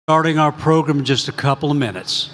Starting our program in just a couple of minutes.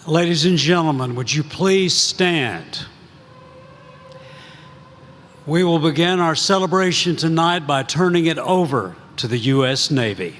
Ladies and gentlemen, would you please stand? We will begin our celebration tonight by turning it over to the U.S. Navy.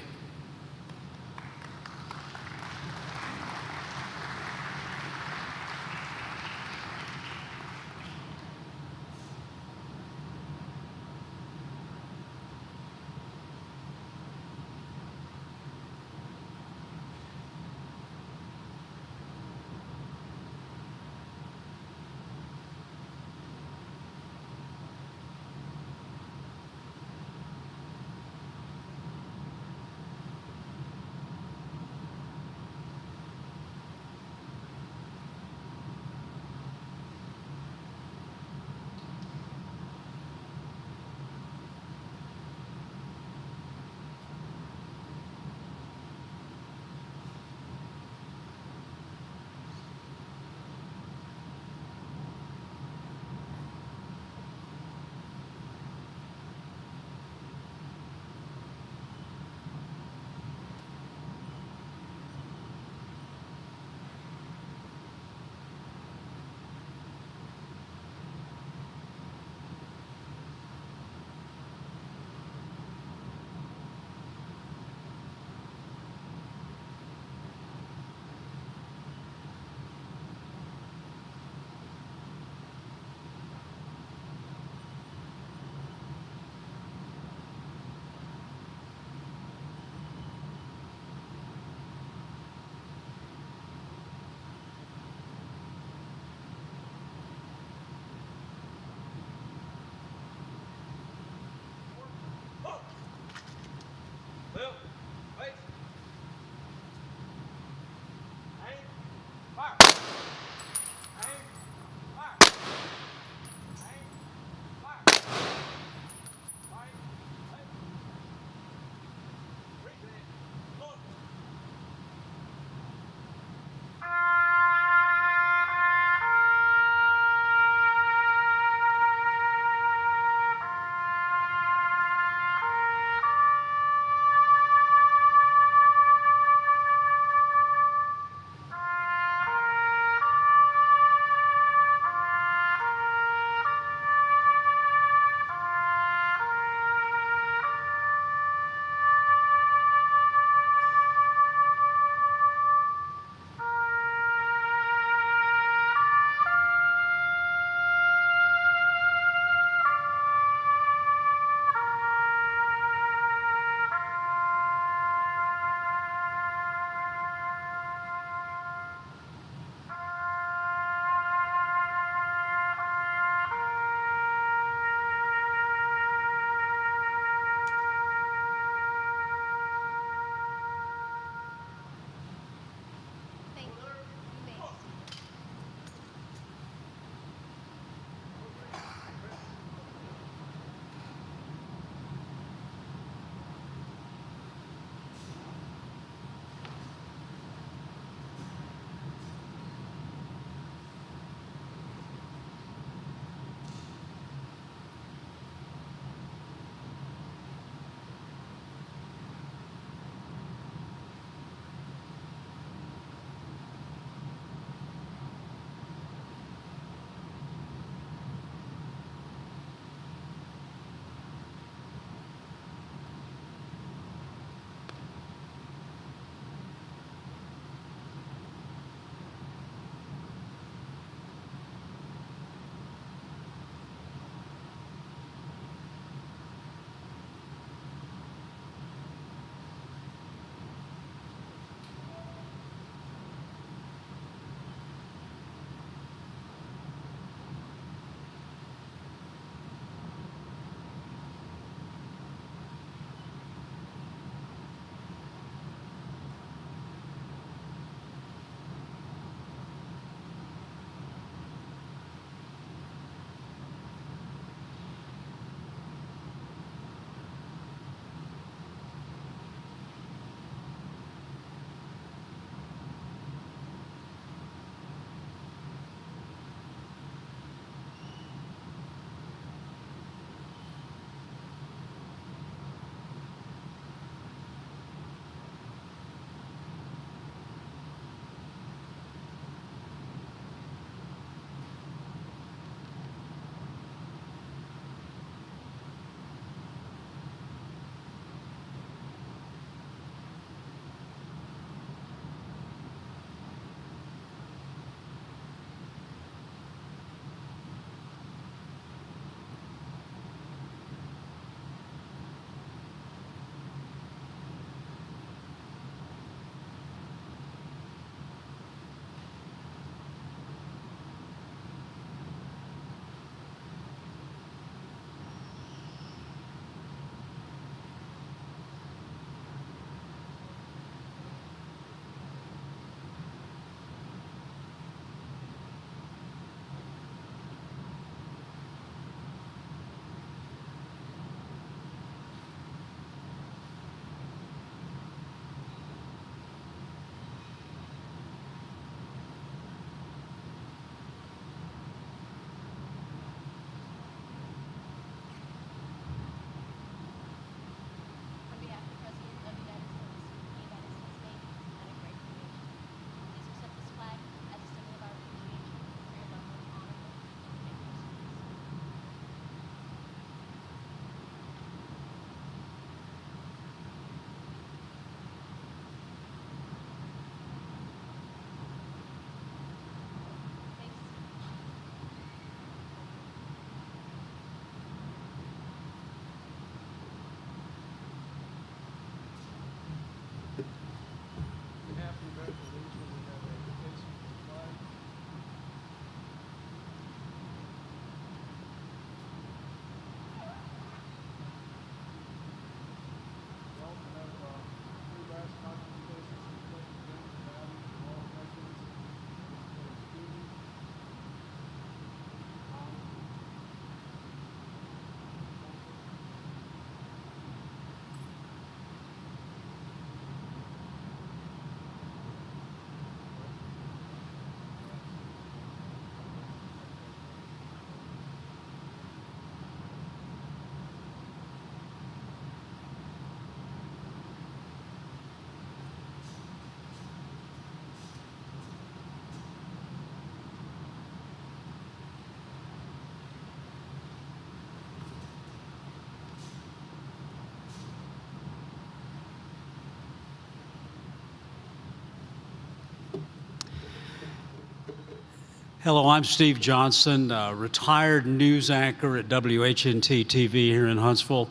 Hello, I'm Steve Johnson, retired news anchor at WHNT TV here in Huntsville.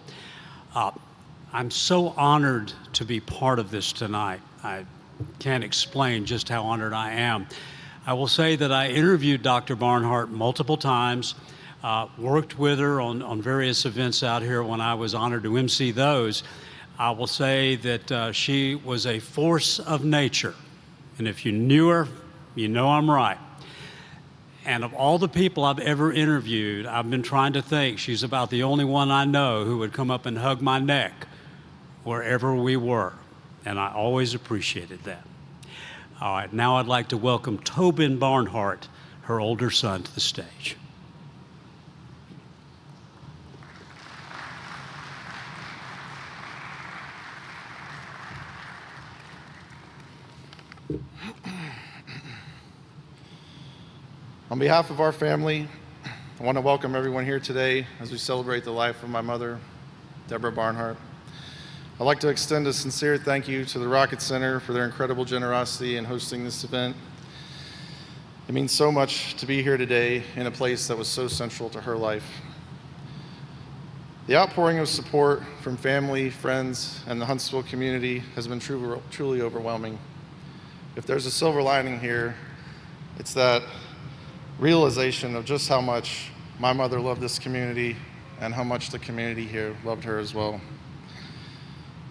I'm so honored to be part of this tonight. I can't explain just how honored I am. I will say that I interviewed Dr. Barnhart multiple times, worked with her on various events out here when I was honored to MC those. I will say that she was a force of nature. And if you knew her, you know I'm right. And of all the people I've ever interviewed, I've been trying to think, she's about the only one I know who would come up and hug my neck wherever we were. And I always appreciated that. All right, now I'd like to welcome Tobin Barnhart, her older son, to the stage. On behalf of our family, I want to welcome everyone here today as we celebrate the life of my mother, Deborah Barnhart. I'd like to extend a sincere thank you to the Rocket Center for their incredible generosity in hosting this event. It means so much to be here today in a place that was so central to her life. The outpouring of support from family, friends, and the Huntsville community has been truly overwhelming. If there's a silver lining here, it's that realization of just how much my mother loved this community and how much the community here loved her as well.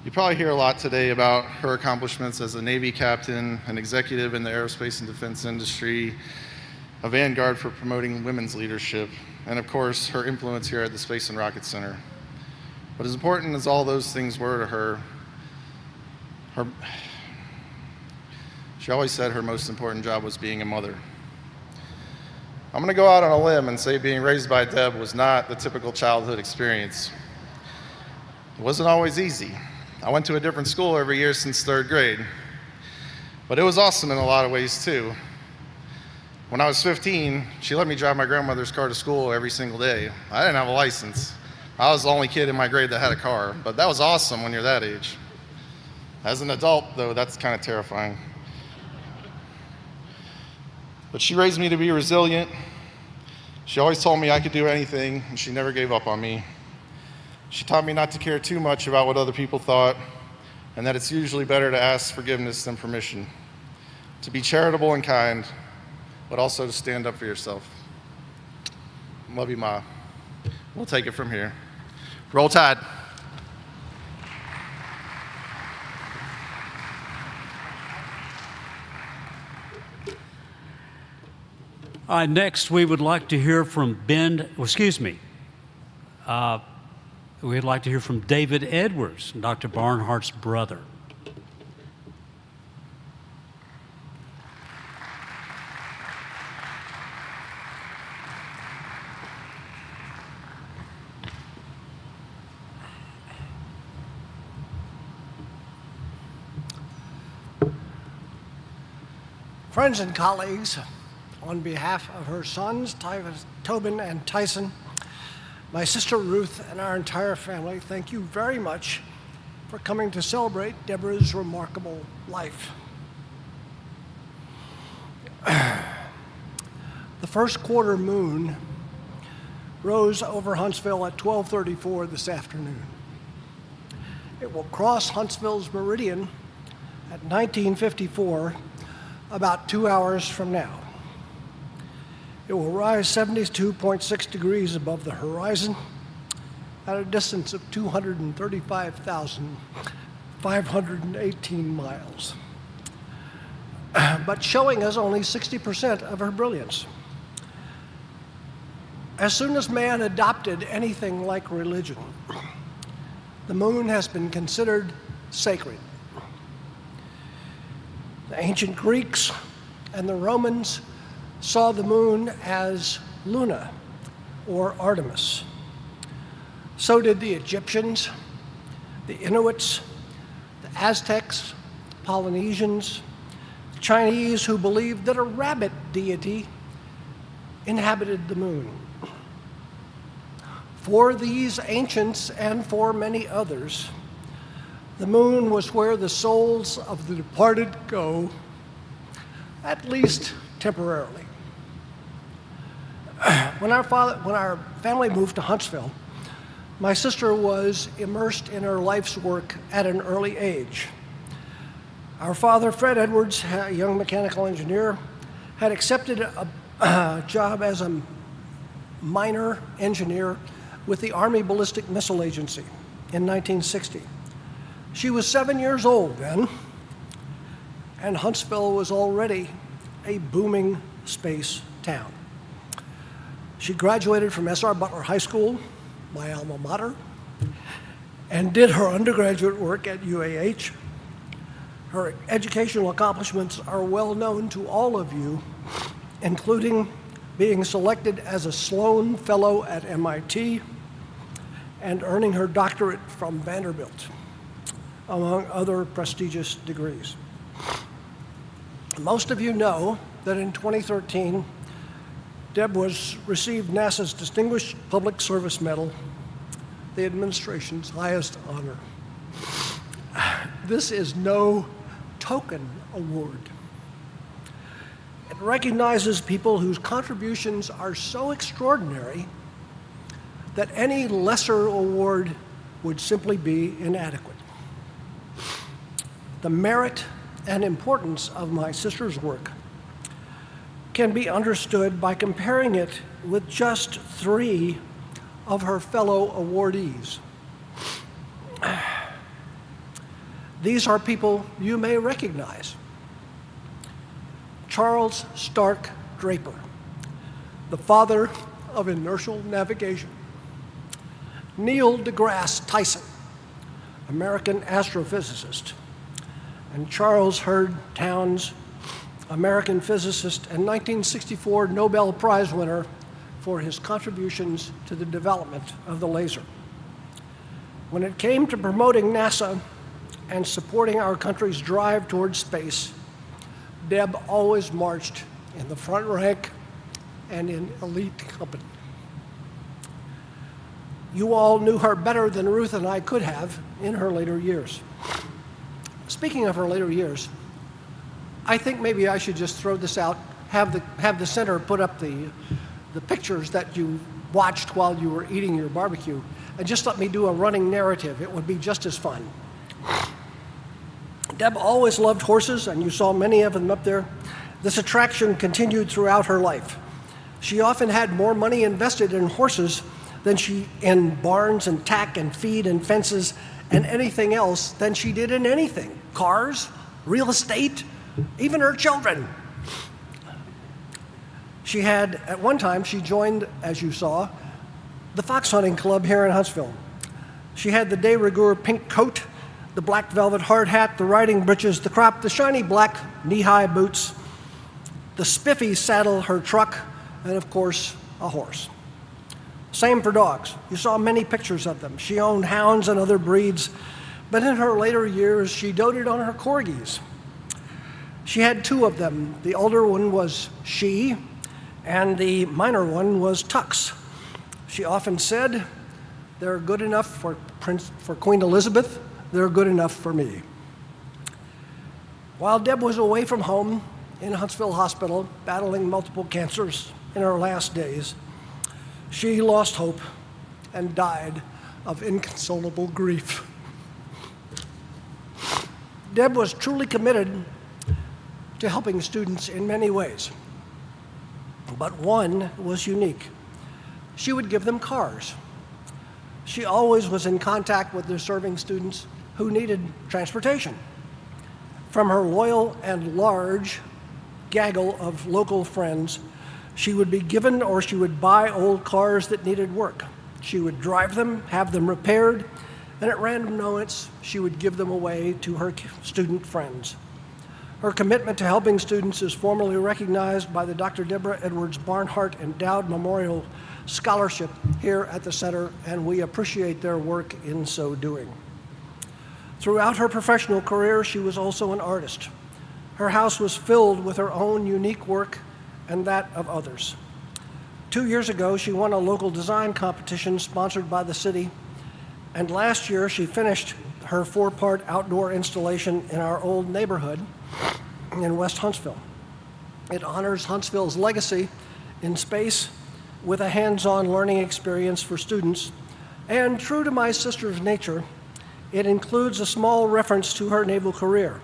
You probably hear a lot today about her accomplishments as a Navy captain, an executive in the aerospace and defense industry, a vanguard for promoting women's leadership, and of course, her influence here at the Space and Rocket Center. But as important as all those things were to her, she always said her most important job was being a mother. I'm going to go out on a limb and say being raised by Deb was not the typical childhood experience. It wasn't always easy. I went to a different school every year since third grade, but it was awesome in a lot of ways too. When I was 15, she let me drive my grandmother's car to school every single day. I didn't have a license. I was the only kid in my grade that had a car, but that was awesome when you're that age. As an adult, though, that's kind of terrifying. But she raised me to be resilient. She always told me I could do anything, and she never gave up on me. She taught me not to care too much about what other people thought, and that it's usually better to ask forgiveness than permission. To be charitable and kind, but also to stand up for yourself. Love you, Ma. We'll take it from here. Roll Tide. Next, we would like to hear from we'd like to hear from David Edwards, Dr. Barnhart's brother. Friends and colleagues, on behalf of her sons, Tobin and Tyson, my sister Ruth, and our entire family, thank you very much for coming to celebrate Deborah's remarkable life. The first quarter moon rose over Huntsville at 12:34 this afternoon. It will cross Huntsville's meridian at 1954, about 2 hours from now. It will rise 72.6 degrees above the horizon at a distance of 235,518 miles, but showing us only 60% of her brilliance. As soon as man adopted anything like religion, the moon has been considered sacred. The ancient Greeks and the Romans saw the moon as Luna, or Artemis. So did the Egyptians, the Inuits, the Aztecs, Polynesians, the Chinese, who believed that a rabbit deity inhabited the moon. For these ancients and for many others, the moon was where the souls of the departed go, at least temporarily. When our family moved to Huntsville, my sister was immersed in her life's work at an early age. Our father, Fred Edwards, a young mechanical engineer, had accepted a job as a minor engineer with the Army Ballistic Missile Agency in 1960. She was 7 years old then, and Huntsville was already a booming space town. She graduated from S.R. Butler High School, my alma mater, and did her undergraduate work at UAH. Her educational accomplishments are well known to all of you, including being selected as a Sloan Fellow at MIT and earning her doctorate from Vanderbilt, among other prestigious degrees. Most of you know that in 2013, Deb received NASA's Distinguished Public Service Medal, the administration's highest honor. This is no token award. It recognizes people whose contributions are so extraordinary that any lesser award would simply be inadequate. The merit and importance of my sister's work can be understood by comparing it with just 3 of her fellow awardees. These are people you may recognize. Charles Stark Draper, the father of inertial navigation. Neil deGrasse Tyson, American astrophysicist. And Charles Hurd Towns, American physicist and 1964 Nobel Prize winner for his contributions to the development of the laser. When it came to promoting NASA and supporting our country's drive towards space, Deb always marched in the front rank and in elite company. You all knew her better than Ruth and I could have in her later years. Speaking of her later years, I think maybe I should just throw this out, have the center put up the pictures that you watched while you were eating your barbecue, and just let me do a running narrative. It would be just as fun. Deb always loved horses, and you saw many of them up there. This attraction continued throughout her life. She often had more money invested in horses than she in barns and tack and feed and fences and anything else than she did in anything. Cars, real estate, even her children. She had, at one time, she joined, as you saw, the fox hunting club here in Huntsville. She had the de rigueur pink coat, the black velvet hard hat, the riding breeches, the crop, the shiny black knee-high boots, the spiffy saddle, her truck, and of course, a horse. Same for dogs. You saw many pictures of them. She owned hounds and other breeds, but in her later years, she doted on her corgis. She had 2 of them. The older one was She, and the minor one was Tux. She often said, "They're good enough for Queen Elizabeth, they're good enough for me." While Deb was away from home in Huntsville Hospital, battling multiple cancers in her last days, she lost hope and died of inconsolable grief. Deb was truly committed to helping students in many ways, but one was unique. She would give them cars. She always was in contact with the serving students who needed transportation. From her loyal and large gaggle of local friends, she would be given or she would buy old cars that needed work. She would drive them, have them repaired, and at random moments, she would give them away to her student friends. Her commitment to helping students is formally recognized by the Dr. Deborah Edwards Barnhart Endowed Memorial Scholarship here at the center, and we appreciate their work in so doing. Throughout her professional career, she was also an artist. Her house was filled with her own unique work and that of others. 2 years ago, she won a local design competition sponsored by the city, and last year she finished her 4-part outdoor installation in our old neighborhood in West Huntsville. It honors Huntsville's legacy in space with a hands-on learning experience for students, and true to my sister's nature, it includes a small reference to her naval career.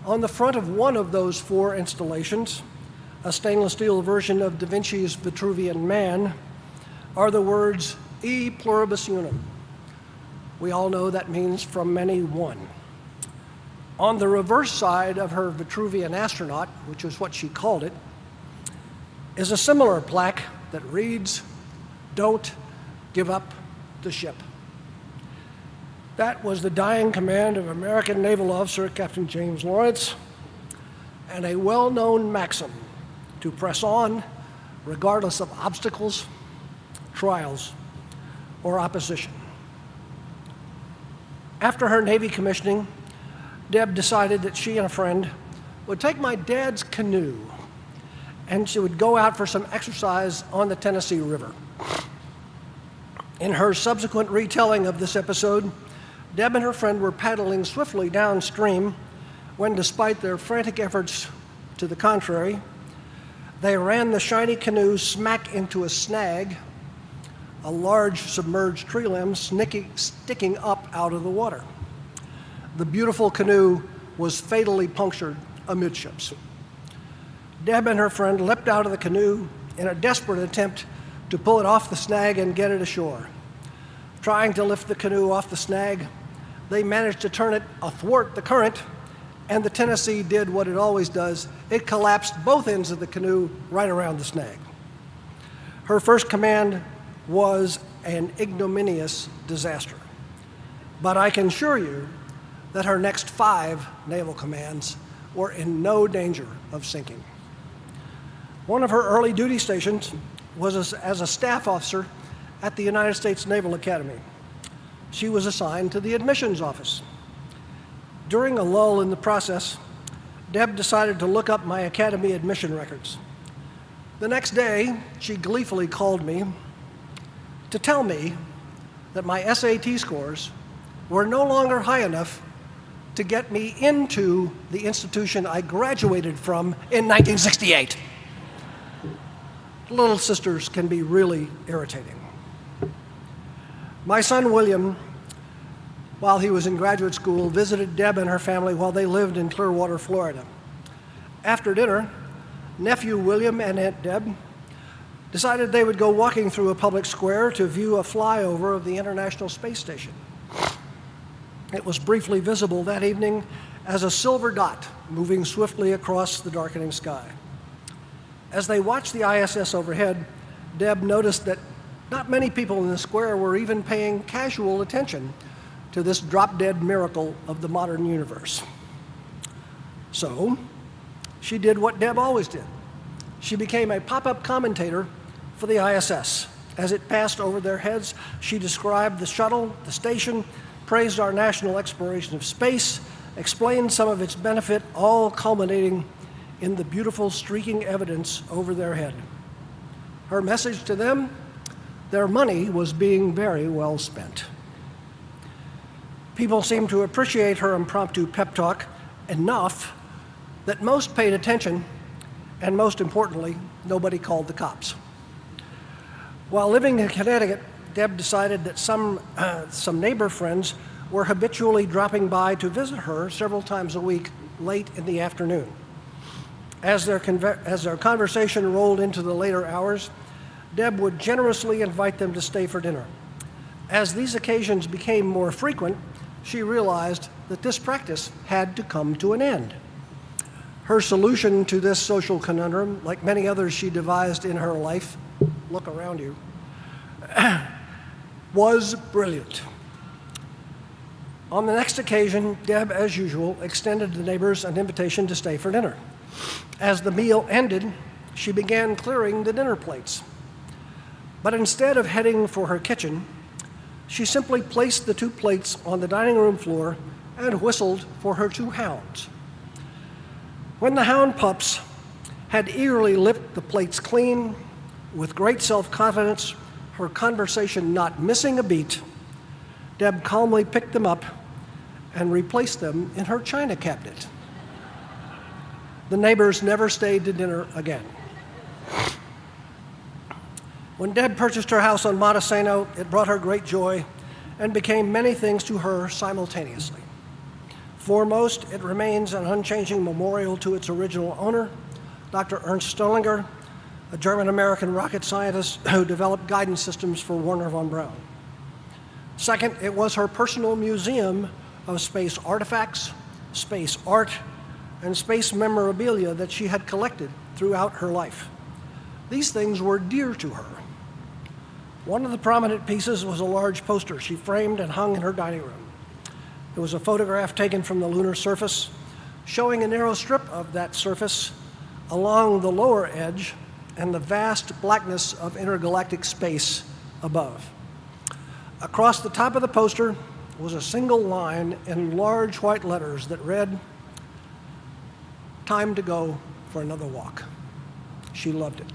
On the front of one of those 4 installations, a stainless steel version of Da Vinci's Vitruvian Man, are the words E pluribus unum. We all know that means from many one. On the reverse side of her Vitruvian astronaut, which is what she called it, is a similar plaque that reads, "Don't give up the ship." That was the dying command of American naval officer Captain James Lawrence, and a well-known maxim to press on regardless of obstacles, trials, or opposition. After her Navy commissioning, Deb decided that she and a friend would take my dad's canoe and she would go out for some exercise on the Tennessee River. In her subsequent retelling of this episode, Deb and her friend were paddling swiftly downstream when, despite their frantic efforts to the contrary, they ran the shiny canoe smack into a snag, a large submerged tree limb sticking up out of the water. The beautiful canoe was fatally punctured amidships. Deb and her friend leapt out of the canoe in a desperate attempt to pull it off the snag and get it ashore. Trying to lift the canoe off the snag, they managed to turn it athwart the current, and the Tennessee did what it always does. It collapsed both ends of the canoe right around the snag. Her first command was an ignominious disaster, but I can assure you that her next 5 naval commands were in no danger of sinking. One of her early duty stations was as a staff officer at the United States Naval Academy. She was assigned to the admissions office. During a lull in the process, Deb decided to look up my academy admission records. The next day, she gleefully called me to tell me that my SAT scores were no longer high enough to get me into the institution I graduated from in 1968. Little sisters can be really irritating. My son William, while he was in graduate school, visited Deb and her family while they lived in Clearwater, Florida. After dinner, nephew William and Aunt Deb decided they would go walking through a public square to view a flyover of the International Space Station. It was briefly visible that evening as a silver dot moving swiftly across the darkening sky. As they watched the ISS overhead, Deb noticed that not many people in the square were even paying casual attention to this drop-dead miracle of the modern universe. So, she did what Deb always did. She became a pop-up commentator for the ISS. As it passed over their heads, she described the shuttle, the station, praised our national exploration of space, explained some of its benefit, all culminating in the beautiful streaking evidence over their head. Her message to them: their money was being very well spent. People seemed to appreciate her impromptu pep talk enough that most paid attention, and most importantly, nobody called the cops. While living in Connecticut, Deb decided that some neighbor friends were habitually dropping by to visit her several times a week late in the afternoon. As their conversation rolled into the later hours, Deb would generously invite them to stay for dinner. As these occasions became more frequent, she realized that this practice had to come to an end. Her solution to this social conundrum, like many others she devised in her life, look around you, was brilliant. On the next occasion, Deb, as usual, extended the neighbors an invitation to stay for dinner. As the meal ended, she began clearing the dinner plates. But instead of heading for her kitchen, she simply placed the 2 plates on the dining room floor and whistled for her 2 hounds. When the hound pups had eagerly licked the plates clean, with great self-confidence, her conversation not missing a beat, Deb calmly picked them up and replaced them in her china cabinet. The neighbors never stayed to dinner again. When Deb purchased her house on Montesano, it brought her great joy and became many things to her simultaneously. Foremost, it remains an unchanging memorial to its original owner, Dr. Ernst Stollinger, a German-American rocket scientist who developed guidance systems for Wernher von Braun. Second, it was her personal museum of space artifacts, space art, and space memorabilia that she had collected throughout her life. These things were dear to her. One of the prominent pieces was a large poster she framed and hung in her dining room. It was a photograph taken from the lunar surface, showing a narrow strip of that surface along the lower edge and the vast blackness of intergalactic space above. Across the top of the poster was a single line in large white letters that read, "Time to go for another walk." She loved it.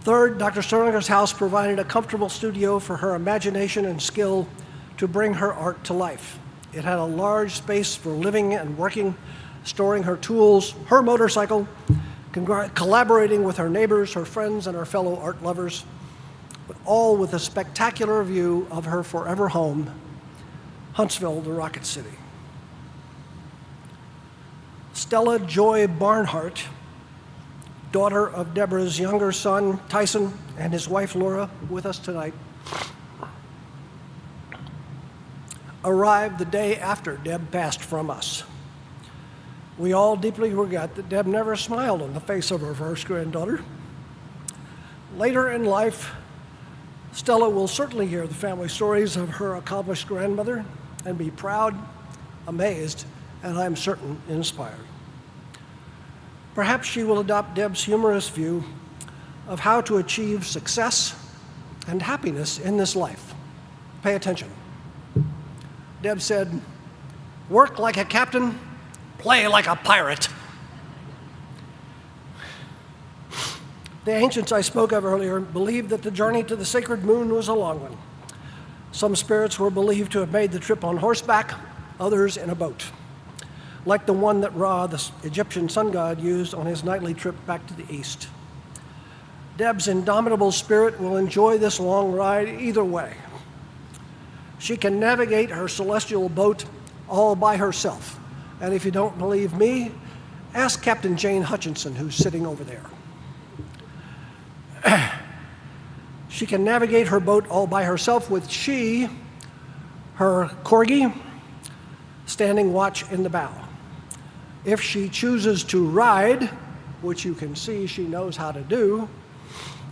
Third, Dr. Sterlinger's house provided a comfortable studio for her imagination and skill to bring her art to life. It had a large space for living and working, storing her tools, her motorcycle, collaborating with her neighbors, her friends, and her fellow art lovers, but all with a spectacular view of her forever home, Huntsville, the Rocket City. Stella Joy Barnhart, daughter of Deborah's younger son, Tyson, and his wife, Laura, with us tonight, arrived the day after Deb passed from us. We all deeply regret that Deb never smiled on the face of her first granddaughter. Later in life, Stella will certainly hear the family stories of her accomplished grandmother and be proud, amazed, and I'm certain inspired. Perhaps she will adopt Deb's humorous view of how to achieve success and happiness in this life. Pay attention. Deb said, "Work like a captain, play like a pirate." The ancients I spoke of earlier believed that the journey to the sacred moon was a long one. Some spirits were believed to have made the trip on horseback, others in a boat, like the one that Ra, the Egyptian sun god, used on his nightly trip back to the east. Deb's indomitable spirit will enjoy this long ride either way. She can navigate her celestial boat all by herself. And if you don't believe me, ask Captain Jane Hutchinson, who's sitting over there. She can navigate her boat all by herself with she, her corgi, standing watch in the bow. If she chooses to ride, which you can see she knows how to do,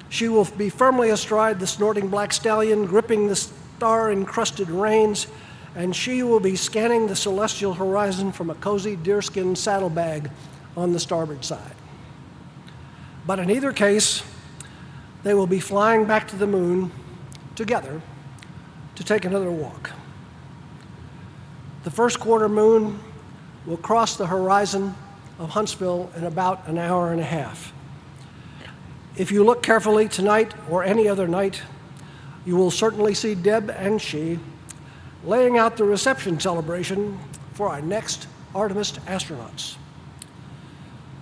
she will be firmly astride the snorting black stallion, gripping the star-encrusted reins, and she will be scanning the celestial horizon from a cozy deerskin saddlebag on the starboard side. But in either case, they will be flying back to the moon together to take another walk. The first quarter moon will cross the horizon of Huntsville in about an hour and a half. If you look carefully tonight or any other night, you will certainly see Deb and she laying out the reception celebration for our next Artemis astronauts.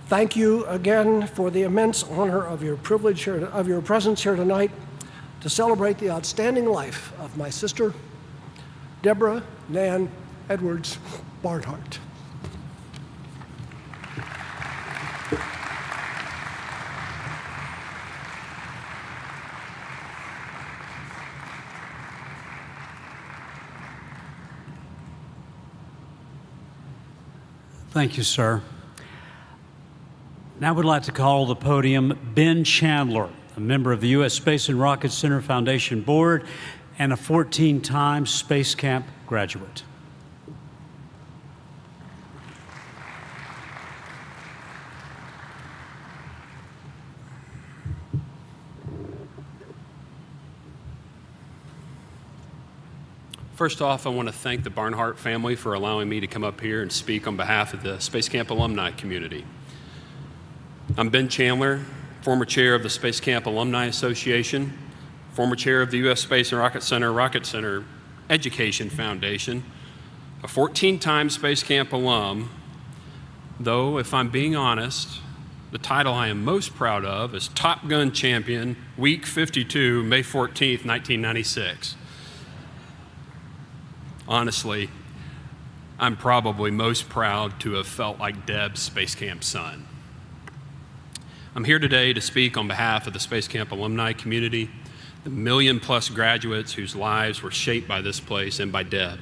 Thank you again for the immense honor of your privilege here, of your presence here tonight to celebrate the outstanding life of my sister, Deborah Nan Edwards Barnhart. Thank you, sir. Now we'd like to call to the podium Ben Chandler, a member of the U.S. Space and Rocket Center Foundation Board and a 14-time Space Camp graduate. First off, I want to thank the Barnhart family for allowing me to come up here and speak on behalf of the Space Camp alumni community. I'm Ben Chandler, former chair of the Space Camp Alumni Association, former chair of the U.S. Space and Rocket Center Education Foundation, a 14-time Space Camp alum, though, if I'm being honest, the title I am most proud of is Top Gun Champion, Week 52, May 14th, 1996. Honestly, I'm probably most proud to have felt like Deb's Space Camp son. I'm here today to speak on behalf of the Space Camp alumni community, the million-plus graduates whose lives were shaped by this place and by Deb.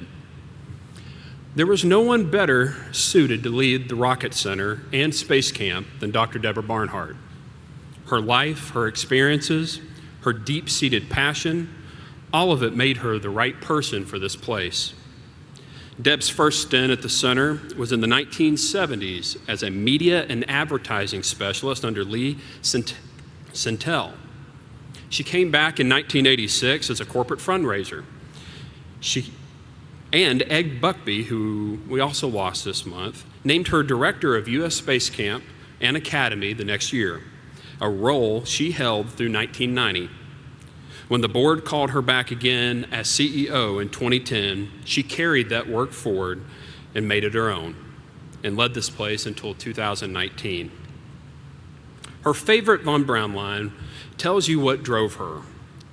There was no one better suited to lead the Rocket Center and Space Camp than Dr. Deborah Barnhart. Her life, her experiences, her deep-seated passion, all of it made her the right person for this place. Deb's first stint at the center was in the 1970s as a media and advertising specialist under Lee Centel. She came back in 1986 as a corporate fundraiser. And Egg Buckby, who we also lost this month, named her director of U.S. Space Camp and Academy the next year, a role she held through 1990. When the board called her back again as CEO in 2010, she carried that work forward and made it her own, and led this place until 2019. Her favorite Von Braun line tells you what drove her.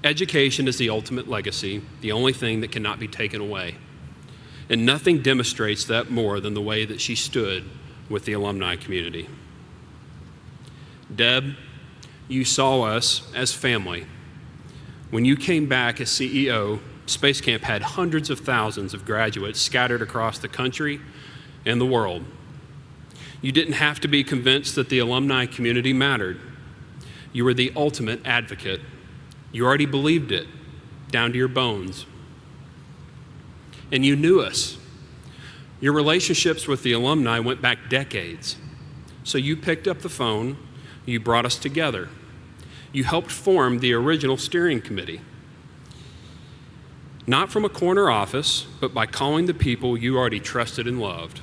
Education is the ultimate legacy, the only thing that cannot be taken away. And nothing demonstrates that more than the way that she stood with the alumni community. Deb, you saw us as family. When you came back as CEO, Space Camp had hundreds of thousands of graduates scattered across the country and the world. You didn't have to be convinced that the alumni community mattered. You were the ultimate advocate. You already believed it, down to your bones. And you knew us. Your relationships with the alumni went back decades. So you picked up the phone, you brought us together. You helped form the original steering committee. Not from a corner office, but by calling the people you already trusted and loved.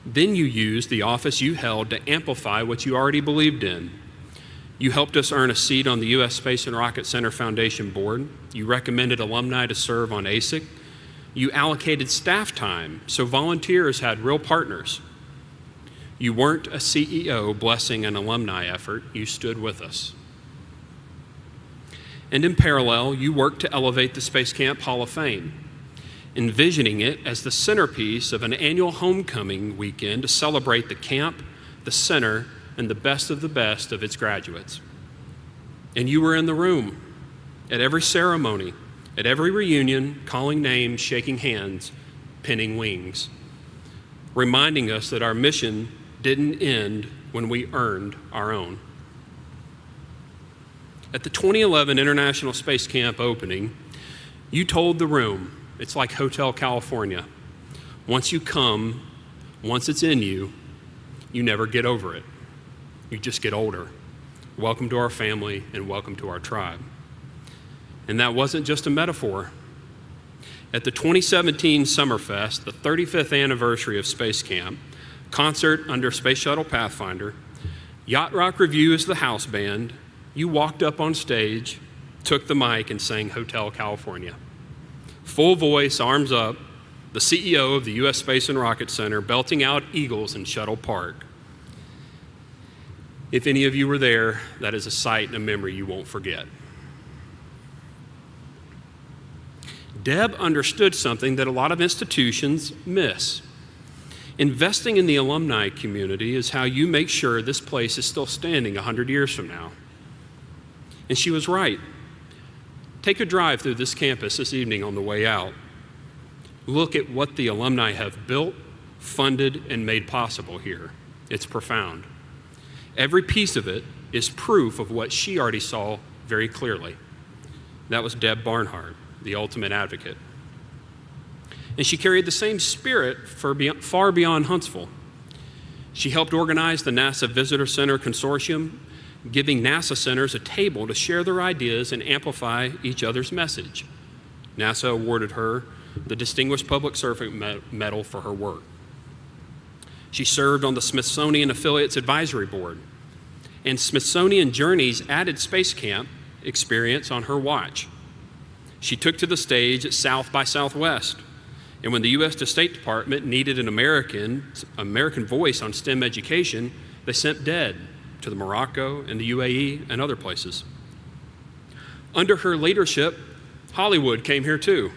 Then you used the office you held to amplify what you already believed in. You helped us earn a seat on the U.S. Space and Rocket Center Foundation Board. You recommended alumni to serve on ASIC. You allocated staff time so volunteers had real partners. You weren't a CEO blessing an alumni effort, you stood with us. And in parallel, you worked to elevate the Space Camp Hall of Fame, envisioning it as the centerpiece of an annual homecoming weekend to celebrate the camp, the center, and the best of its graduates. And you were in the room at every ceremony, at every reunion, calling names, shaking hands, pinning wings, reminding us that our mission didn't end when we earned our own. At the 2011 International Space Camp opening, you told the room, it's like Hotel California. Once you come, once it's in you, you never get over it. You just get older. Welcome to our family and welcome to our tribe. And that wasn't just a metaphor. At the 2017 Summerfest, the 35th anniversary of Space Camp, concert under Space Shuttle Pathfinder, Yacht Rock Review as the house band, you walked up on stage, took the mic, and sang Hotel California. Full voice, arms up, the CEO of the U.S. Space and Rocket Center belting out Eagles in Shuttle Park. If any of you were there, that is a sight and a memory you won't forget. Deb understood something that a lot of institutions miss. Investing in the alumni community is how you make sure this place is still standing 100 years from now. And she was right. Take a drive through this campus this evening on the way out. Look at what the alumni have built, funded, and made possible here. It's profound. Every piece of it is proof of what she already saw very clearly. That was Deb Barnhart, the ultimate advocate. And she carried the same spirit far beyond Huntsville. She helped organize the NASA Visitor Center Consortium, giving NASA centers a table to share their ideas and amplify each other's message. NASA awarded her the Distinguished Public Servant Medal for her work. She served on the Smithsonian Affiliates Advisory Board, and Smithsonian Journeys added Space Camp experience on her watch. She took to the stage at South by Southwest, and when the U.S. State Department needed an American voice on STEM education, They sent Deb to the Morocco and the UAE and other places. Under her leadership, Hollywood came here too,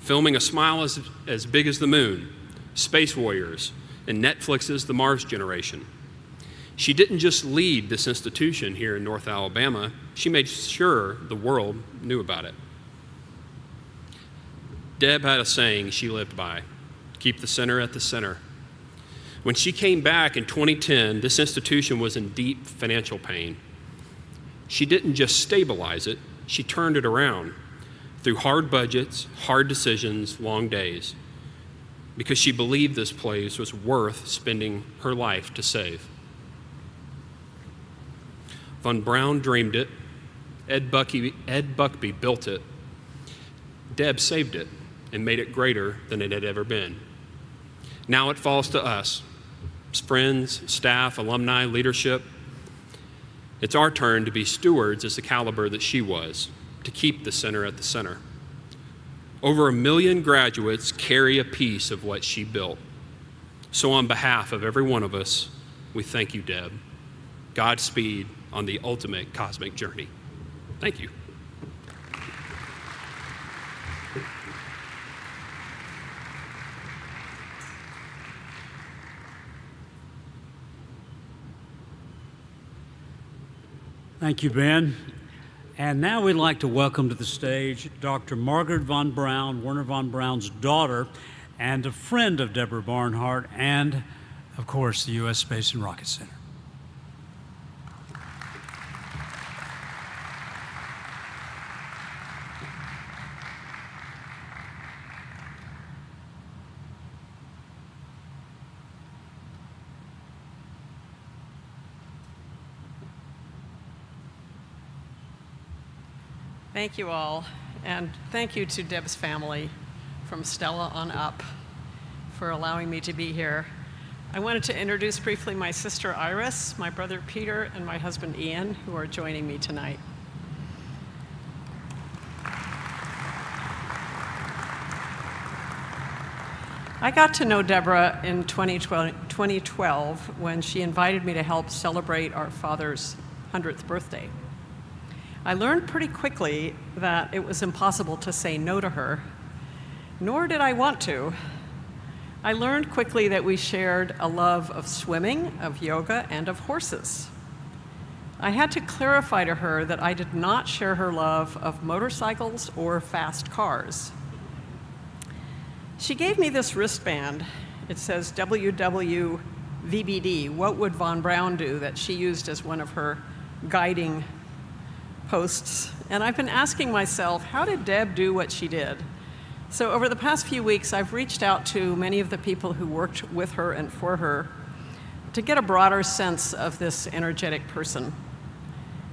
filming A Smile as Big as the Moon, Space Warriors, and Netflix's The Mars Generation. She didn't just lead this institution here in North Alabama, she made sure the world knew about it. Deb had a saying she lived by, keep the center at the center. When she came back in 2010, this institution was in deep financial pain. She didn't just stabilize it, she turned it around through hard budgets, hard decisions, long days, because she believed this place was worth spending her life to save. Von Braun dreamed it, Ed Buckby built it, Deb saved it and made it greater than it had ever been. Now it falls to us, friends, staff, alumni, leadership. It's our turn to be stewards as the caliber that she was, to keep the center at the center. Over 1 million graduates carry a piece of what she built. So on behalf of every one of us, we thank you, Deb. Godspeed on the ultimate cosmic journey. Thank you. Thank you, Ben. And now we'd like to welcome to the stage Dr. Margaret von Braun, Werner von Braun's daughter, and a friend of Deborah Barnhart, and, of course, the U.S. Space and Rocket Center. Thank you all, and thank you to Deb's family from Stella on up for allowing me to be here. I wanted to introduce briefly my sister Iris, my brother Peter, and my husband Ian, who are joining me tonight. I got to know Deborah in 2012 when she invited me to help celebrate our father's 100th birthday. I learned pretty quickly that it was impossible to say no to her, nor did I want to. I learned quickly that we shared a love of swimming, of yoga, and of horses. I had to clarify to her that I did not share her love of motorcycles or fast cars. She gave me this wristband. It says WWVBD, what would von Braun do, that she used as one of her guiding posts. And I've been asking myself, how did Deb do what she did? So over the past few weeks, I've reached out to many of the people who worked with her and for her to get a broader sense of this energetic person.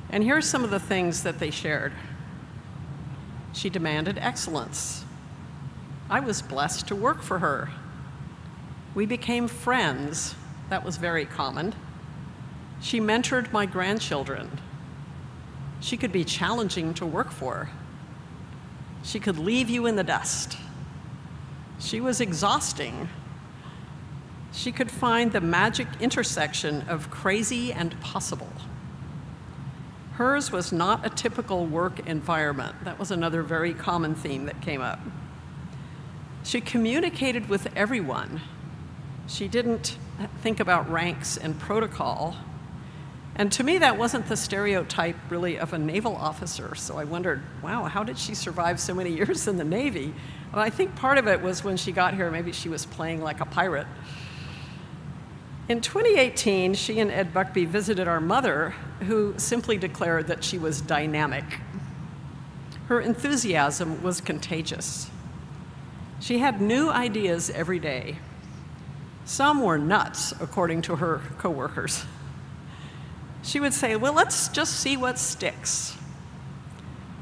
And here are some of the things that they shared. She demanded excellence. I was blessed to work for her. We became friends. That was very common. She mentored my grandchildren. She could be challenging to work for. She could leave you in the dust. She was exhausting. She could find the magic intersection of crazy and possible. Hers was not a typical work environment. That was another very common theme that came up. She communicated with everyone. She didn't think about ranks and protocol. And to me, that wasn't the stereotype, really, of a naval officer. So I wondered, wow, how did she survive so many years in the Navy? Well, I think part of it was when she got here, maybe she was playing like a pirate. In 2018, she and Ed Buckby visited our mother, who simply declared that she was dynamic. Her enthusiasm was contagious. She had new ideas every day. Some were nuts, according to her coworkers. She would say, well, let's just see what sticks.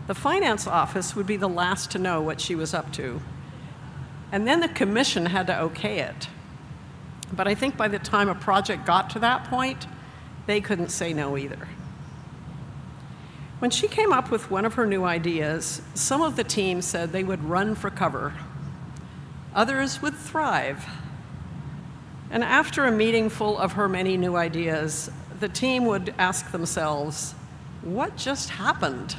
The finance office would be the last to know what she was up to. And then the commission had to okay it. But I think by the time a project got to that point, they couldn't say no either. When she came up with one of her new ideas, some of the team said they would run for cover. Others would thrive. And after a meeting full of her many new ideas, the team would ask themselves, what just happened?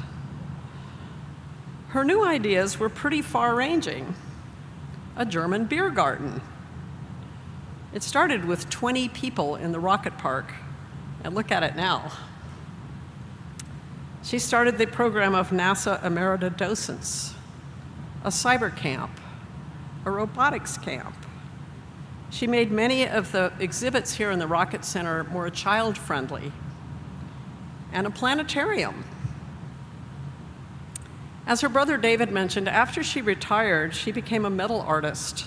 Her new ideas were pretty far-ranging. A German beer garden. It started with 20 people in the rocket park, and look at it now. She started the program of NASA emerita docents, a cyber camp, a robotics camp. She made many of the exhibits here in the Rocket Center more child-friendly, and a planetarium. As her brother David mentioned, after she retired, she became a metal artist,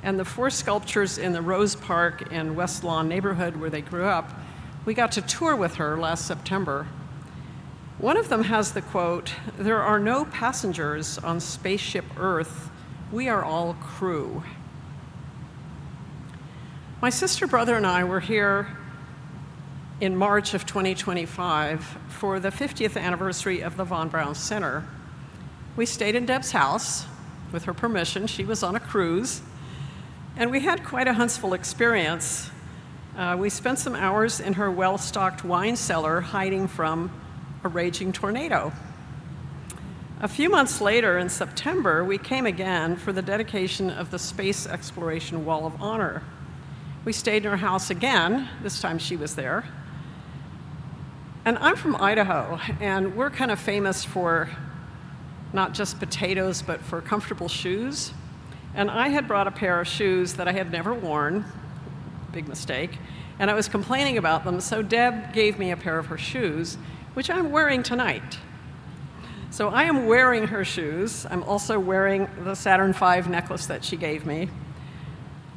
and the 4 sculptures in the Rose Park in West Lawn neighborhood where they grew up, we got to tour with her last September. One of them has the quote, "There are no passengers on spaceship Earth. We are all crew." My sister, brother, and I were here in March of 2025 for the 50th anniversary of the Von Braun Center. We stayed in Deb's house. With her permission, she was on a cruise, and we had quite a Huntsville experience. We spent some hours in her well-stocked wine cellar hiding from a raging tornado. A few months later, in September, we came again for the dedication of the Space Exploration Wall of Honor. We stayed in her house again. This time she was there. And I'm from Idaho, and we're kind of famous for not just potatoes, but for comfortable shoes. And I had brought a pair of shoes that I had never worn, big mistake, and I was complaining about them, so Deb gave me a pair of her shoes, which I'm wearing tonight. So I am wearing her shoes. I'm also wearing the Saturn V necklace that she gave me.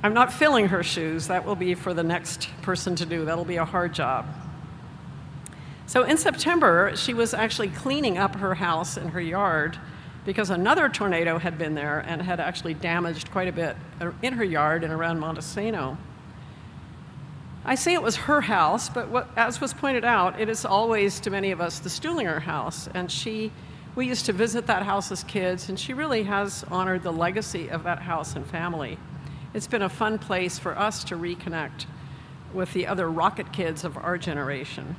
I'm not filling her shoes. That will be for the next person to do. That'll be a hard job. So in September, she was actually cleaning up her house and her yard because another tornado had been there and had actually damaged quite a bit in her yard and around Montesano. I say it was her house, but as was pointed out, it is always, to many of us, the Stuhlinger house. And we used to visit that house as kids, and she really has honored the legacy of that house and family. It's been a fun place for us to reconnect with the other rocket kids of our generation.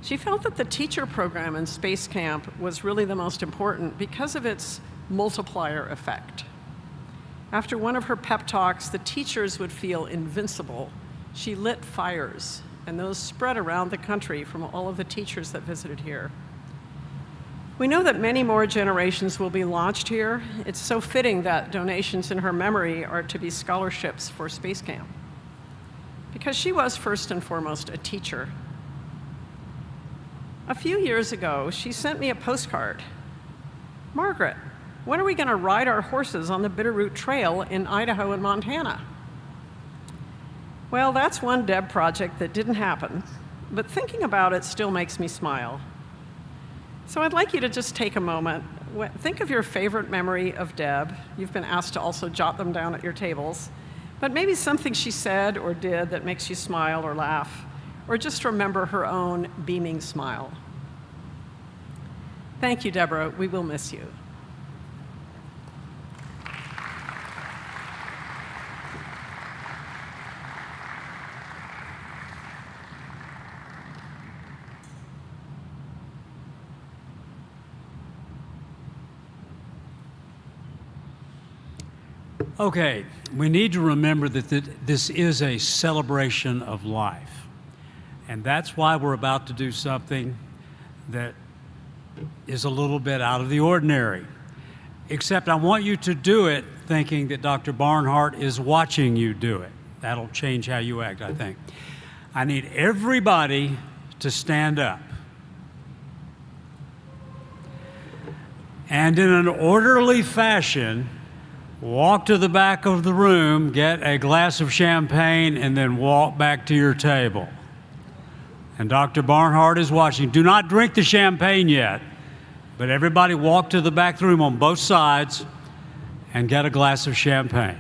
She felt that the teacher program in Space Camp was really the most important because of its multiplier effect. After one of her pep talks, the teachers would feel invincible. She lit fires, and those spread around the country from all of the teachers that visited here. We know that many more generations will be launched here. It's so fitting that donations in her memory are to be scholarships for Space Camp, because she was first and foremost a teacher. A few years ago, she sent me a postcard. "Margaret, when are we going to ride our horses on the Bitterroot Trail in Idaho and Montana?" Well, that's one Deb project that didn't happen, but thinking about it still makes me smile. So I'd like you to just take a moment. Think of your favorite memory of Deb. You've been asked to also jot them down at your tables, but maybe something she said or did that makes you smile or laugh, or just remember her own beaming smile. Thank you, Deborah. We will miss you. Okay, we need to remember that this is a celebration of life. And that's why we're about to do something that is a little bit out of the ordinary. Except I want you to do it thinking that Dr. Barnhart is watching you do it. That'll change how you act, I think. I need everybody to stand up. And in an orderly fashion, walk to the back of the room, get a glass of champagne, and then walk back to your table. And Dr. Barnhart is watching. Do not drink the champagne yet, but everybody walk to the back of the room on both sides and get a glass of champagne.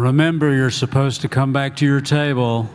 Remember, you're supposed to come back to your table.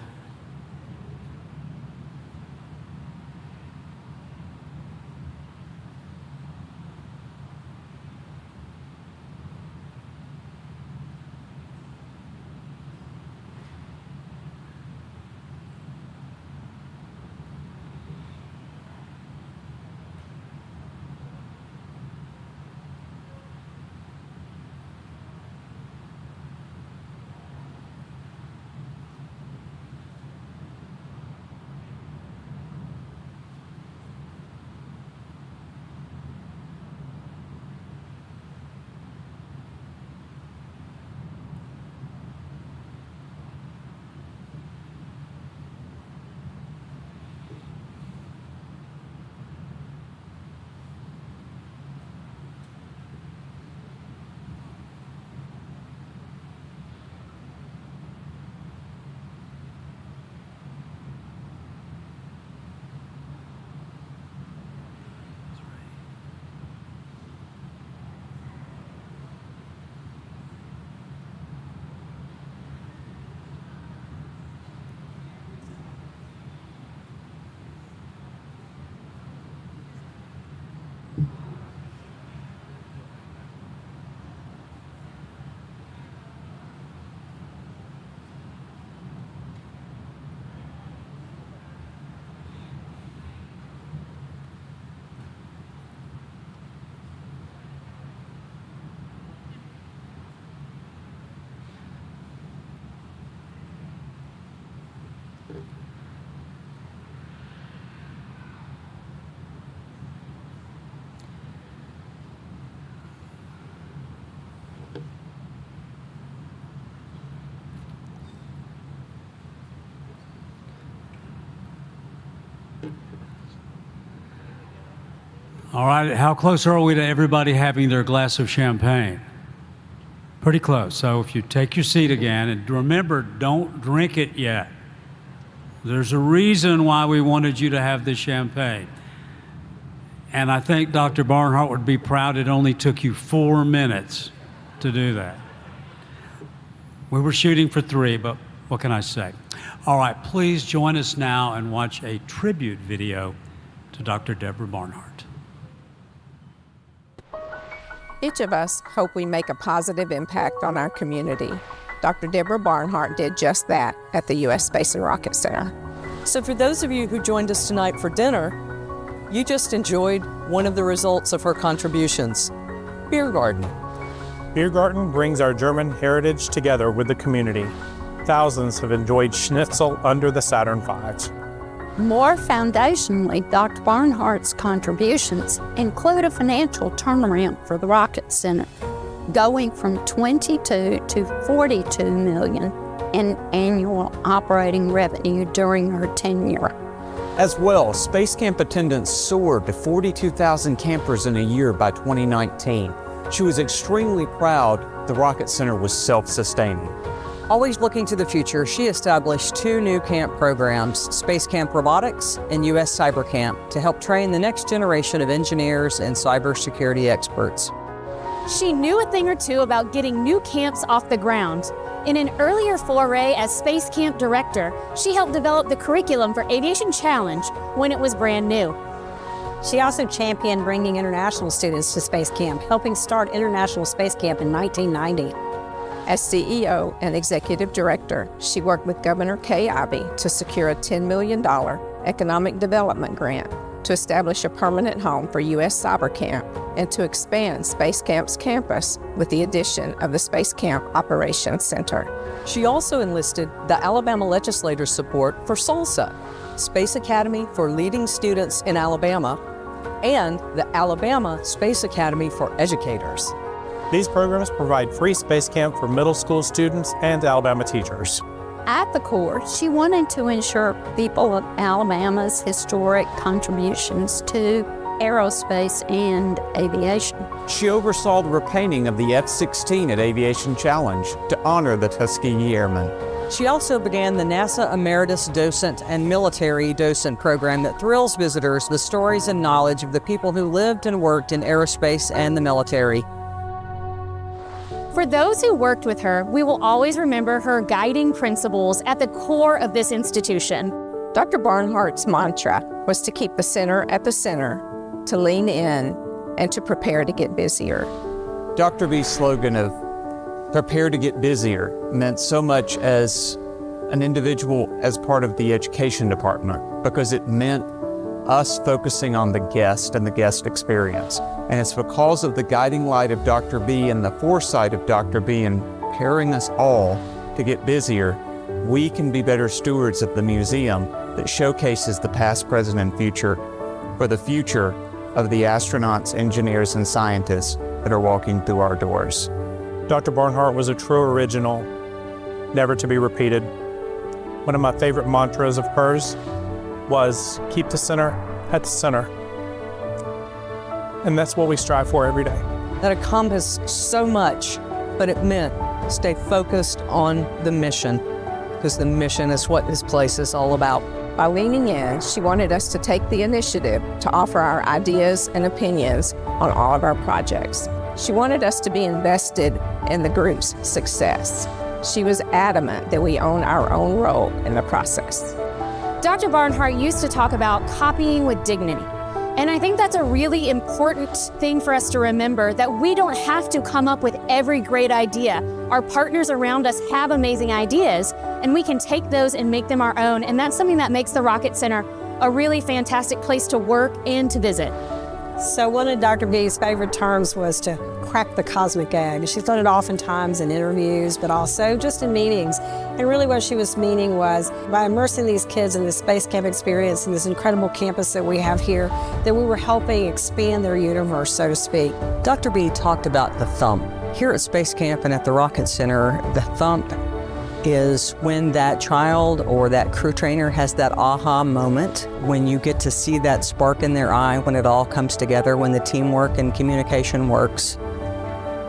All right, how close are we to everybody having their glass of champagne? Pretty close. So if you take your seat again, and remember, don't drink it yet. There's a reason why we wanted you to have this champagne. And I think Dr. Barnhart would be proud it only took you 4 minutes to do that. We were shooting for 3, but what can I say? All right, please join us now and watch a tribute video to Dr. Deborah Barnhart. Each of us hope we make a positive impact on our community. Dr. Deborah Barnhart did just that at the U.S. Space and Rocket Center. So for those of you who joined us tonight for dinner, you just enjoyed one of the results of her contributions, Beer Garden. Beer Garden brings our German heritage together with the community. Thousands have enjoyed schnitzel under the Saturn V. More foundationally, Dr. Barnhart's contributions include a financial turnaround for the Rocket Center, going from 22 to 42 million in annual operating revenue during her tenure. As well, Space Camp attendance soared to 42,000 campers in a year by 2019. She was extremely proud the Rocket Center was self-sustaining. Always looking to the future, she established 2 new camp programs, Space Camp Robotics and U.S. Cyber Camp, to help train the next generation of engineers and cybersecurity experts. She knew a thing or two about getting new camps off the ground. In an earlier foray as Space Camp Director, she helped develop the curriculum for Aviation Challenge when it was brand new. She also championed bringing international students to Space Camp, helping start International Space Camp in 1990. As CEO and Executive Director, she worked with Governor Kay Ivey to secure a $10 million economic development grant to establish a permanent home for U.S. Cyber Camp and to expand Space Camp's campus with the addition of the Space Camp Operations Center. She also enlisted the Alabama legislators' support for SALSA, Space Academy for Leading Students in Alabama, and the Alabama Space Academy for Educators. These programs provide free space camp for middle school students and Alabama teachers. At the core, she wanted to ensure people of Alabama's historic contributions to aerospace and aviation. She oversaw the repainting of the F-16 at Aviation Challenge to honor the Tuskegee Airmen. She also began the NASA Emeritus Docent and Military Docent program that thrills visitors with stories and knowledge of the people who lived and worked in aerospace and the military. For those who worked with her, we will always remember her guiding principles at the core of this institution. Dr. Barnhart's mantra was to keep the center at the center, to lean in, and to prepare to get busier. Dr. B's slogan of prepare to get busier meant so much as an individual as part of the education department, because it meant us focusing on the guest and the guest experience. And it's because of the guiding light of Dr. B and the foresight of Dr. B in preparing us all to get busier, we can be better stewards of the museum that showcases the past, present, and future for the future of the astronauts, engineers, and scientists that are walking through our doors. Dr. Barnhart was a true original, never to be repeated. One of my favorite mantras of hers was keep the center at the center. And that's what we strive for every day. That encompassed so much, but it meant stay focused on the mission, because the mission is what this place is all about. By leaning in, she wanted us to take the initiative to offer our ideas and opinions on all of our projects. She wanted us to be invested in the group's success. She was adamant that we own our own role in the process. Dr. Barnhart used to talk about copying with dignity. And I think that's a really important thing for us to remember, that we don't have to come up with every great idea. Our partners around us have amazing ideas, and we can take those and make them our own. And that's something that makes the Rocket Center a really fantastic place to work and to visit. So one of Dr. B's favorite terms was to crack the cosmic egg. She's done it oftentimes in interviews, but also just in meetings. And really what she was meaning was, by immersing these kids in the Space Camp experience and this incredible campus that we have here, that we were helping expand their universe, so to speak. Dr. B talked about the thump. Here at Space Camp and at the Rocket Center, the thump is when that child or that crew trainer has that aha moment, when you get to see that spark in their eye, when it all comes together, when the teamwork and communication works.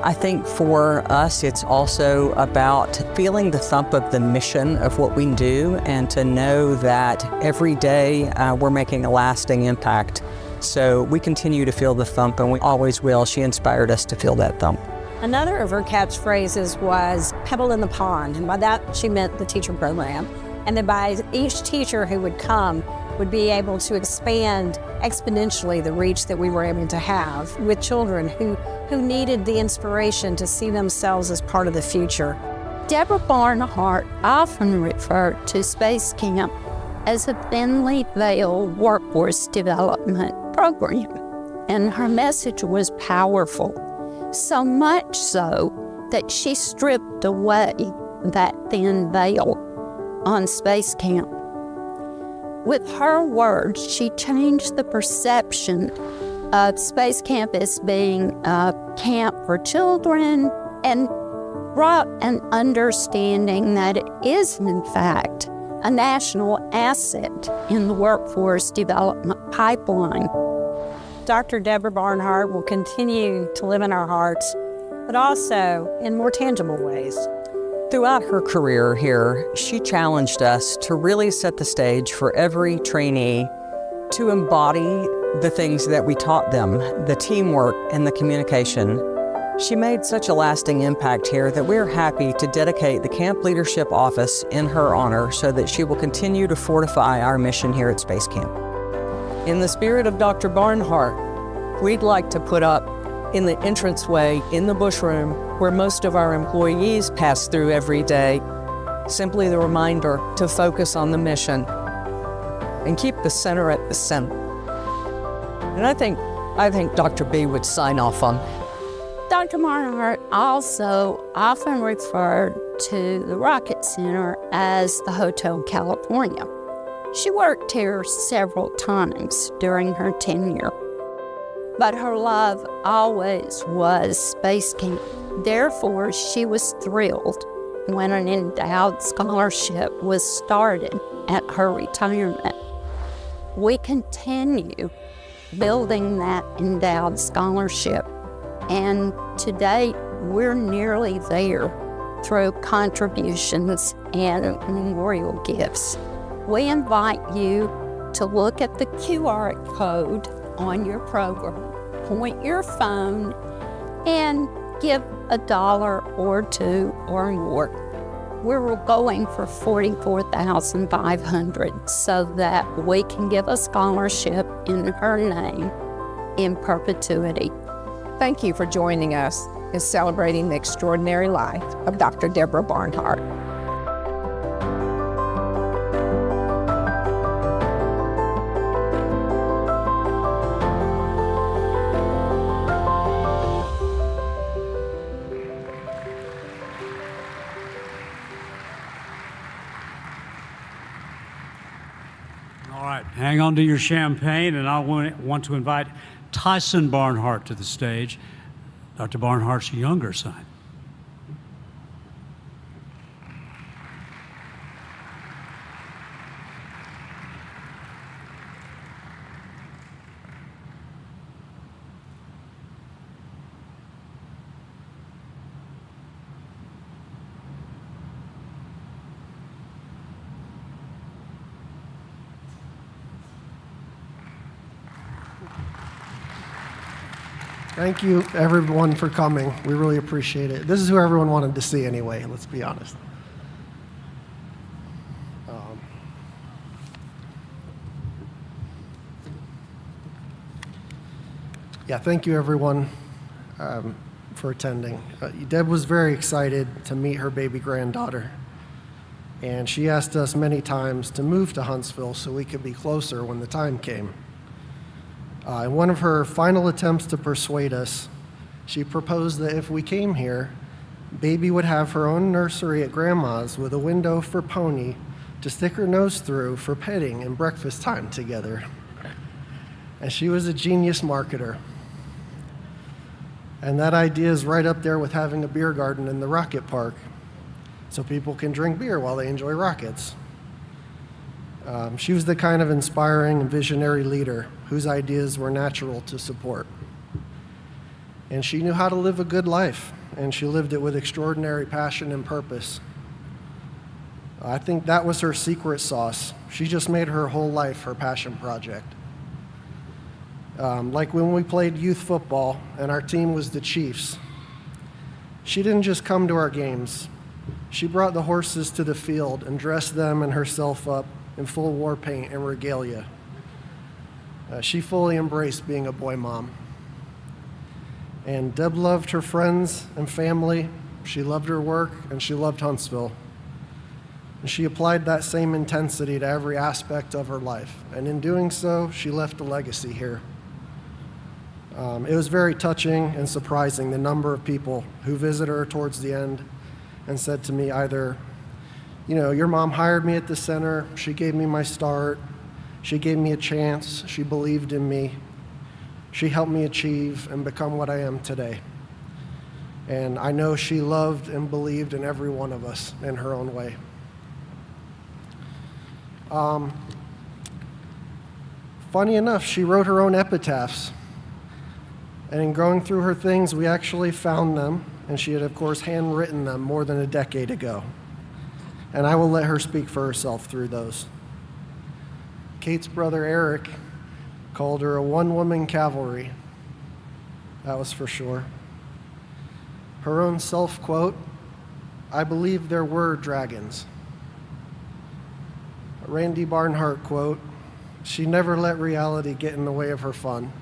I think for us, it's also about feeling the thump of the mission of what we do, and to know that every day we're making a lasting impact. So we continue to feel the thump, and we always will. She inspired us to feel that thump. Another of her catchphrases was pebble in the pond, and by that she meant the teacher program. And then by each teacher who would come would be able to expand exponentially the reach that we were able to have with children who needed the inspiration to see themselves as part of the future. Deborah Barnhart often referred to Space Camp as a thinly veiled workforce development program, and her message was powerful. So much so that she stripped away that thin veil on Space Camp. With her words, she changed the perception of Space Camp as being a camp for children, and brought an understanding that it is, in fact, a national asset in the workforce development pipeline. Dr. Deborah Barnhart will continue to live in our hearts, but also in more tangible ways. Throughout her career here, she challenged us to really set the stage for every trainee to embody the things that we taught them, the teamwork and the communication. She made such a lasting impact here that we're happy to dedicate the Camp Leadership Office in her honor, so that she will continue to fortify our mission here at Space Camp. In the spirit of Dr. Barnhart, we'd like to put up in the entranceway in the bushroom, where most of our employees pass through every day, simply the reminder to focus on the mission and keep the center at the center. And I think Dr. B would sign off on that. Dr. Barnhart also often referred to the Rocket Center as the Hotel California. She worked here several times during her tenure, but her love always was Space Camp. Therefore, she was thrilled when an endowed scholarship was started at her retirement. We continue building that endowed scholarship, and to date, we're nearly there through contributions and memorial gifts. We invite you to look at the QR code on your program, point your phone, and give $1 or $2 or more. We're going for $44,500 so that we can give a scholarship in her name in perpetuity. Thank you for joining us in celebrating the extraordinary life of Dr. Deborah Barnhart. All right, hang on to your champagne, and I want to invite Tyson Barnhart to the stage, Dr. Barnhart's younger son. Thank you, everyone, for coming. We really appreciate it. This is who everyone wanted to see anyway, let's be honest. Yeah, thank you, everyone, for attending. Deb was very excited to meet her baby granddaughter, and she asked us many times to move to Huntsville so we could be closer when the time came. In one of her final attempts to persuade us, she proposed that if we came here, Baby would have her own nursery at Grandma's with a window for Pony to stick her nose through for petting and breakfast time together. And she was a genius marketer. And that idea is right up there with having a beer garden in the rocket park so people can drink beer while they enjoy rockets. She was the kind of inspiring and visionary leader whose ideas were natural to support. And she knew how to live a good life, and she lived it with extraordinary passion and purpose. I think that was her secret sauce. She just made her whole life her passion project. Like when we played youth football and our team was the Chiefs, she didn't just come to our games. She brought the horses to the field and dressed them and herself up in full war paint and regalia. She fully embraced being a boy mom. And Deb loved her friends and family. She loved her work, and she loved Huntsville. And she applied that same intensity to every aspect of her life. And in doing so, she left a legacy here. It was very touching and surprising, the number of people who visited her towards the end and said to me either, you know, your mom hired me at the center, she gave me my start, she gave me a chance, she believed in me, she helped me achieve and become what I am today. And I know she loved and believed in every one of us in her own way. Funny enough, she wrote her own epitaphs. And in going through her things, we actually found them, and she had, of course, handwritten them more than a decade ago. And I will let her speak for herself through those. Kate's brother, Eric, called her a one-woman cavalry. That was for sure. Her own self-quote, I believe there were dragons. Randy Barnhart quote, she never let reality get in the way of her fun.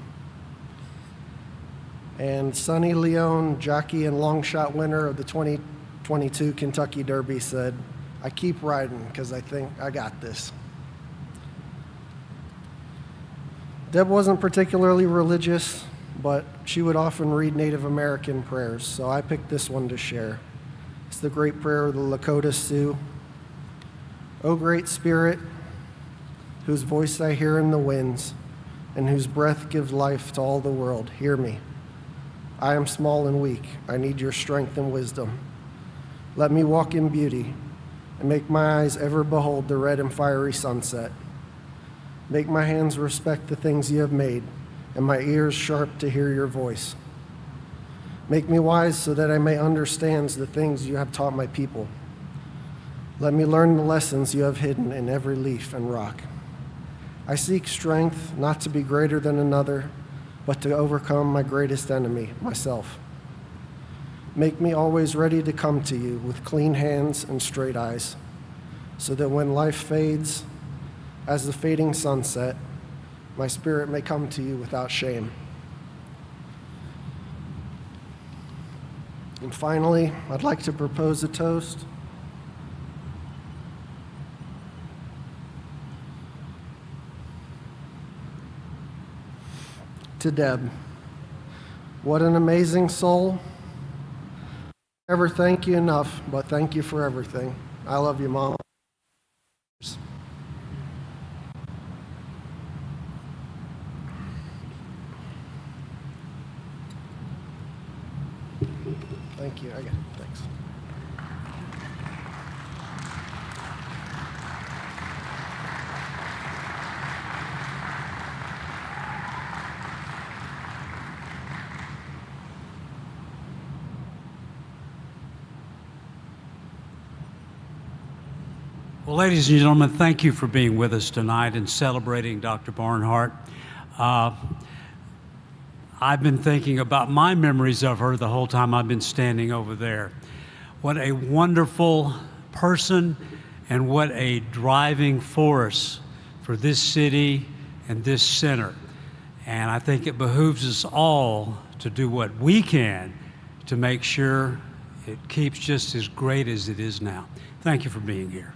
And Sonny Leone, jockey and long shot winner of the 2022 Kentucky Derby, said, I keep riding because I think I got this. Deb wasn't particularly religious, but she would often read Native American prayers, so I picked this one to share. It's the great prayer of the Lakota Sioux. O great spirit, whose voice I hear in the winds, and whose breath gives life to all the world, hear me. I am small and weak. I need your strength and wisdom. Let me walk in beauty and make my eyes ever behold the red and fiery sunset. Make my hands respect the things you have made and my ears sharp to hear your voice. Make me wise so that I may understand the things you have taught my people. Let me learn the lessons you have hidden in every leaf and rock. I seek strength not to be greater than another, but to overcome my greatest enemy, myself. Make me always ready to come to you with clean hands and straight eyes, so that when life fades as the fading sunset, my spirit may come to you without shame. And finally, I'd like to propose a toast. To Deb. What an amazing soul. Never thank you enough, but thank you for everything. I love you, Mom. Thank you. I got it. Thanks. Well, ladies and gentlemen, thank you for being with us tonight and celebrating Dr. Barnhart. I've been thinking about my memories of her the whole time I've been standing over there. What a wonderful person and what a driving force for this city and this center. And I think it behooves us all to do what we can to make sure it keeps just as great as it is now. Thank you for being here.